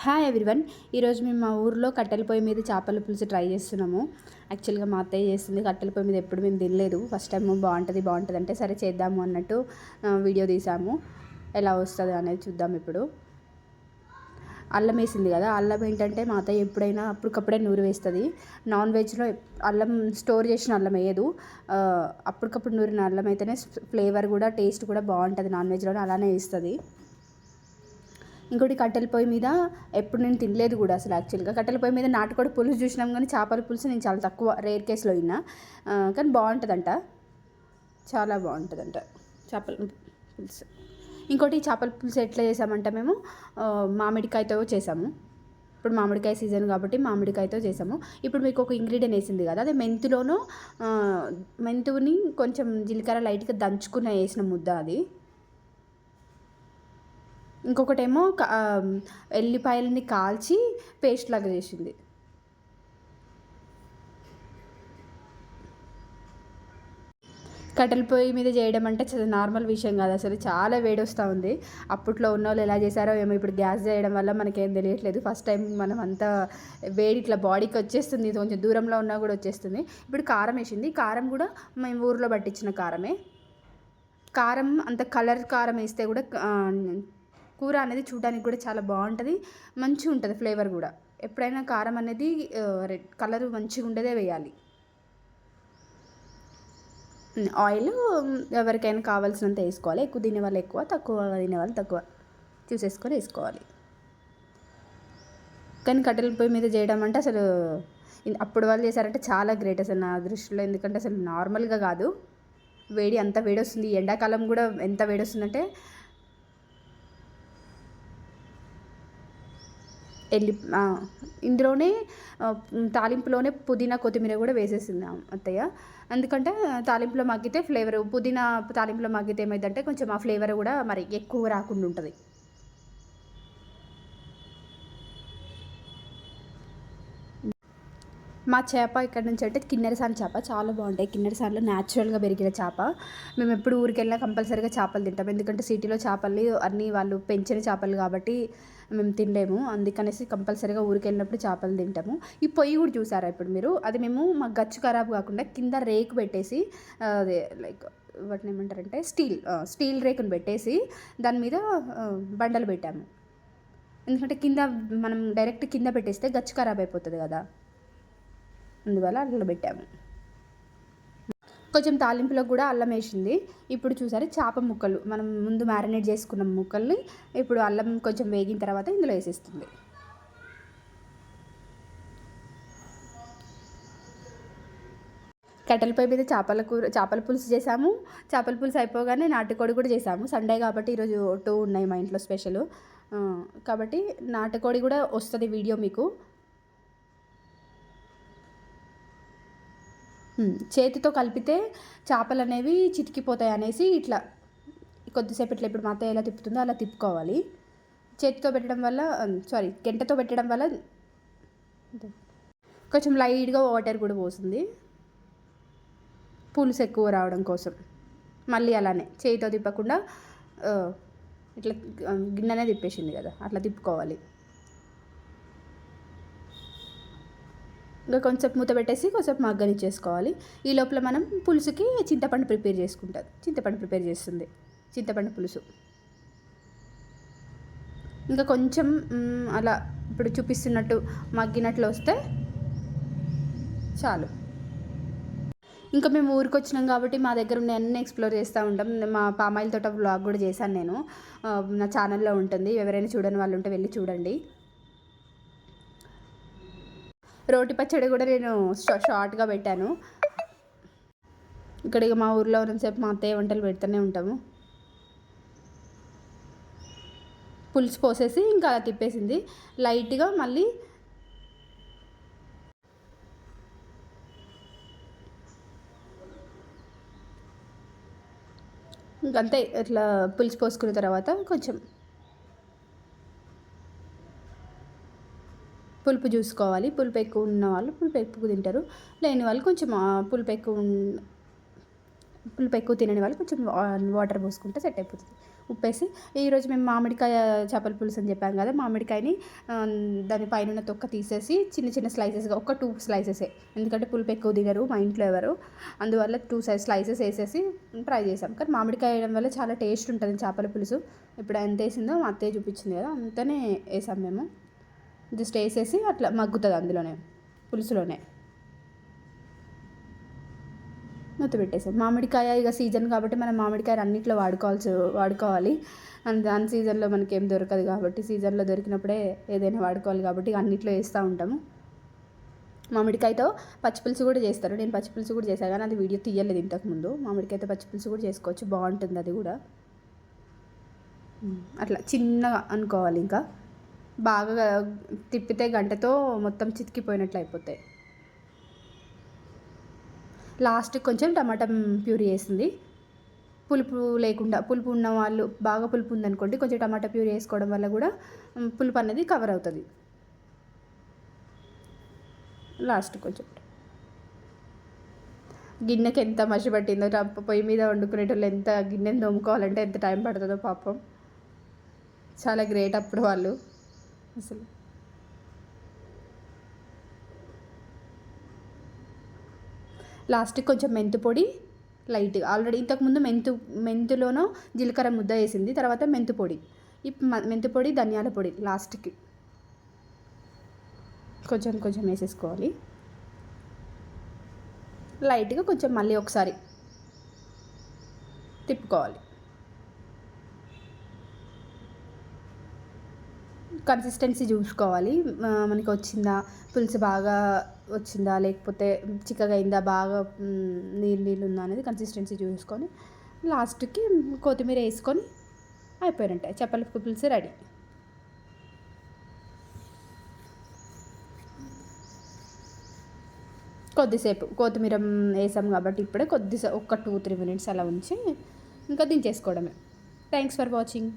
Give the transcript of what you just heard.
Hi everyone. ఈరోజు మేము మా ఊర్లో కట్టెల పొయ్యి మీద చేపల పులుసు ట్రై చేస్తున్నాము. యాక్చువల్గా మా అత్తయ్య చేస్తుంది. కట్టెల పొయ్యి మీద ఎప్పుడు మేము తినలేదు. ఫస్ట్ టైం బాగుంటుంది అంటే సరే చేద్దాము అన్నట్టు వీడియో తీసాము. ఎలా వస్తుంది అనేది చూద్దాం. ఇప్పుడు అల్లం వేసింది కదా, అల్లం ఏంటంటే మా అత్తయ్య ఎప్పుడైనా అప్పటికప్పుడే నూరు వేస్తుంది. నాన్ వెజ్లో అల్లం స్టోర్ చేసిన అల్లం వేయదు. అప్పటికప్పుడు నూరిన అల్లం అయితేనే ఫ్లేవర్ కూడా టేస్ట్ కూడా బాగుంటుంది. నాన్ వెజ్లోనే అలానే వేస్తుంది. ఇంకోటి కట్టెల పొయ్యి మీద ఎప్పుడు నేను తినలేదు కూడా అసలు. యాక్చువల్గా కట్టెల పొయ్యి మీద నాటుకోడి పులుసు చూసినాం, కానీ చేపల పులుసు నేను చాలా తక్కువ రేర్ కేసులో విన్నా. కానీ బాగుంటుందంట, చాలా బాగుంటుందంట చేపల పులుసు. ఇంకోటి చేపల పులుసు ఎట్లా చేసామంటే మేము మామిడికాయతో చేసాము. ఇప్పుడు మామిడికాయ సీజన్ కాబట్టి మామిడికాయతో చేసాము. ఇప్పుడు మీకు ఒక ఇంగ్రీడియంట్ వేసింది కదా, అదే మెంతుని కొంచెం జీలకర్ర లైట్గా దంచుకున్న వేసిన ముద్ద అది. ఇంకొకటేమో ఎల్లిపాయలని కాల్చి పేస్ట్ లాగా చేసింది. కట్టెల పొయ్యి మీద చేయడం అంటే చాలా నార్మల్ విషయం కాదు అసలు. చాలా వేడి వస్తూ ఉంది. అప్పట్లో ఉన్న వాళ్ళు ఎలా చేశారో ఏమో. ఇప్పుడు గ్యాస్ చేయడం వల్ల మనకేం తెలియట్లేదు. ఫస్ట్ టైం మనం అంతా వేడి ఇట్లా బాడీకి వచ్చేస్తుంది. కొంచెం దూరంలో ఉన్నా కూడా వచ్చేస్తుంది. ఇప్పుడు కారం వేసింది. కారం కూడా మేము ఊర్లో పట్టించిన కారమే. కారం అంత కలర్ కారం వేస్తే కూడా కూర అనేది చూడడానికి కూడా చాలా బాగుంటుంది, మంచిగా ఉంటుంది ఫ్లేవర్ కూడా. ఎప్పుడైనా కారం అనేది రెడ్ కలర్ మంచిగా ఉండేదే వేయాలి. ఆయిల్ ఎవరికైనా కావాల్సినంత వేసుకోవాలి. ఎక్కువ తినేవాళ్ళు ఎక్కువ, తక్కువ తినేవాళ్ళు తక్కువ చూసేసుకొని వేసుకోవాలి. కానీ కట్టెల పొయ్యి మీద చేయడం అంటే అసలు అప్పుడు వాళ్ళు చేశారంటే చాలా గ్రేట్ అసలు నా దృష్టిలో. ఎందుకంటే అసలు నార్మల్గా కాదు, వేడి అంత వేడి వస్తుంది. ఎండాకాలం కూడా ఎంత వేడి వస్తుందంటే ఇందులోనే తాలింపులోనే పుదీనా కొత్తిమీర కూడా వేసేసింది అత్తయ్య. ఎందుకంటే తాలింపులో మగ్గితే ఫ్లేవర్, పుదీనా తాలింపులో మగ్గితే ఏమైందంటే కొంచెం ఆ ఫ్లేవర్ కూడా మరి ఎక్కువ రాకుండా ఉంటుంది. మా చేప ఇక్కడ నుంచి అంటే కిన్నెరసాని చేప చాలా బాగుంటాయి. కిన్నెరసాన్లో న్యాచురల్గా పెరిగిన చేప. మేము ఎప్పుడు ఊరికి వెళ్ళినా కంపల్సరీగా చేపలు తింటాం. ఎందుకంటే సిటీలో చేపలు అన్నీ వాళ్ళు పెంచిన చేపలు కాబట్టి మేము తినలేము. అందుకనేసి కంపల్సరీగా ఊరికి వెళ్ళినప్పుడు చేపలు తింటాము. ఈ పొయ్యి కూడా చూసారా ఇప్పుడు మీరు, అది మేము మా గచ్చు ఖరాబ్ కాకుండా కింద రేకు పెట్టేసి, అదే లైక్ వాటిని ఏమంటారంటే స్టీల్ రేకుని పెట్టేసి దాని మీద బండలు పెట్టాము. ఎందుకంటే కింద మనం డైరెక్ట్ కింద పెట్టేస్తే గచ్చు ఖరాబ్ అయిపోతుంది కదా, అందువల్ల అట్లా పెట్టాము. కొంచెం తాలింపులో కూడా అల్లం వేసింది. ఇప్పుడు చూసారు చేప ముక్కలు మనం ముందు మ్యారినేట్ చేసుకున్న ముక్కల్ని ఇప్పుడు అల్లం కొంచెం వేగిన తర్వాత ఇందులో వేసేస్తుంది. కట్టెల పొయ్యి మీద చేపల పులుసు చేసాము. చేపల పులుసు అయిపోగానే నాటుకోడి కూడా చేసాము. సండే కాబట్టి ఈరోజు 2 ఉన్నాయి మా ఇంట్లో స్పెషల్. కాబట్టి నాటుకోడి కూడా వస్తుంది వీడియో మీకు. చేతితో కలిపితే చేపలు అనేవి చితికిపోతాయి అనేసి ఇట్లా కొద్దిసేపు ఇట్లా ఇప్పుడు మా అత్తయ్య ఎలా తిప్పుతుందో అలా తిప్పుకోవాలి. చేతితో పెట్టడం వల్ల గంటతో పెట్టడం వల్ల కొంచెం లైట్గా వాటర్ కూడా పోస్తుంది పులుసు ఎక్కువ రావడం కోసం. మళ్ళీ అలానే చేతితో తిప్పకుండా ఇట్లా గిన్నెనే తిప్పేసింది కదా, అట్లా తిప్పుకోవాలి. ఇంకా కొంచెం మూత పెట్టేసి కొంచెం మగ్గనిచ్చేసుకోవాలి. ఈ లోపల మనం పులుసుకి చింతపండు ప్రిపేర్ చేస్తుంది. చింతపండు పులుసు ఇంకా కొంచెం అలా ఇప్పుడు చూపిస్తున్నట్టు మగ్గినట్లు వస్తే చాలు. ఇంకా మేము ఊరికి వచ్చినాం కాబట్టి మా దగ్గర ఉన్న అన్నీ ఎక్స్ప్లోర్ చేస్తూ ఉంటాం. మా పామాయిల్ తోట వ్లాగ్ కూడా చేశాను నేను, నా ఛానల్లో ఉంటుంది. ఎవరైనా చూడని వాళ్ళు ఉంటే వెళ్ళి చూడండి. రోటి పచ్చడి కూడా నేను షార్ట్గా పెట్టాను. ఇక్కడ మా ఊర్లో ఉన్నసేపు మా అత్తయ్య వంటలు పెడుతూనే ఉంటాము. పులుసు పోసేసి ఇంకా తిప్పేసింది లైట్గా. మళ్ళీ ఇంకంతే. ఇట్లా పులుసు పోసుకున్న తర్వాత కొంచెం పులుపు చూసుకోవాలి. పులుపు ఎక్కువ ఉన్న వాళ్ళు పులుపు ఎక్కువ తింటారు, లేని వాళ్ళు కొంచెం పులుపు ఎక్కువ తినని వాళ్ళు కొంచెం వాటర్ పోసుకుంటే సెట్ అయిపోతుంది. ఉప్పేసి ఈరోజు మేము మామిడికాయ చేపల పులుసు అని చెప్పాం కదా, మామిడికాయని దాని పైన తొక్క తీసేసి చిన్న చిన్న స్లైసెస్గా ఒక 2 స్లైసెసే, ఎందుకంటే పులుపు ఎక్కువ దిగరు మా ఇంట్లో ఎవరు, అందువల్ల 2 స్లైసెస్ వేసేసి ట్రై చేసాం. కానీ మామిడికాయ వేయడం వల్ల చాలా టేస్ట్ ఉంటుంది చేపల పులుసు. ఇప్పుడు ఎంత వేసిందో మా అత్తయ్య చూపించింది కదా, అంతనే వేసాం మేము. జస్ట్ వేసేసి అట్లా మగ్గుతుంది అందులోనే, పులుసులోనే మూత పెట్టేసాం. మామిడికాయ ఇక సీజన్ కాబట్టి మనం మామిడికాయ అన్నింటిలో వాడుకోవాలి. అన్ సీజన్లో మనకి ఏం దొరకదు కాబట్టి, సీజన్లో దొరికినప్పుడే ఏదైనా వాడుకోవాలి కాబట్టి అన్నింటిలో వేస్తూ ఉంటాము. మామిడికాయతో పచ్చిపులుసు కూడా చేస్తారు, నేను పచ్చిపులుసు కూడా చేశాను కానీ అది వీడియో తీయలేదు ఇంతకుముందు. మామిడికాయతో పచ్చిపులుసు కూడా చేసుకోవచ్చు, బాగుంటుంది అది కూడా. అట్లా చిన్నగా అనుకోవాలి, ఇంకా బాగా తిప్పితే గంటతో మొత్తం చితికిపోయినట్లు అయిపోతాయి. లాస్ట్ కొంచెం టమాటా ప్యూరీ వేసింది, పులుపు లేకుండా, పులుపు ఉన్న వాళ్ళు బాగా పులుపు ఉందనుకోండి కొంచెం టమాటా ప్యూరీ వేసుకోవడం వల్ల కూడా పులుపు అనేది కవర్ అవుతుంది. లాస్ట్ కొంచెం గిన్నెకి ఎంత మసి పట్టిందో, పొయ్యి మీద వండుకునేటోళ్ళు ఎంత గిన్నెని తోముకోవాలంటే ఎంత టైం పడుతుందో పాపం, చాలా గ్రేట్ అప్పుడు వాళ్ళు అసలు. లాస్ట్కి కొంచెం మెంతు పొడి లైట్గా, ఆల్రెడీ ఇంతకుముందు మెంతులోనో జీలకర్ర ముద్ద వేసింది, తర్వాత మెంతు పొడి, మెంతు పొడి ధనియాల పొడి లాస్ట్కి కొంచెం కొంచెం వేసేసుకోవాలి. లైట్గా కొంచెం మళ్ళీ ఒకసారి తిప్పుకోవాలి. కన్సిస్టెన్సీ చూసుకోవాలి మనకి వచ్చిందా, పులుసు బాగా వచ్చిందా లేకపోతే చిక్కగా అయిందా, బాగా నీళ్ళు ఉందా అనేది కన్సిస్టెన్సీ చూసుకొని లాస్ట్కి కొత్తిమీర వేసుకొని అయిపోయినట్టే, చేపల పులుసు రెడీ. కొద్దిసేపు కొత్తిమీర వేసాం కాబట్టి ఇప్పుడే కొద్దిసేపు ఒక 2-3 మినిట్స్ అలా ఉంచి ఇంకా దించేసుకోవడమే. Thanks for watching.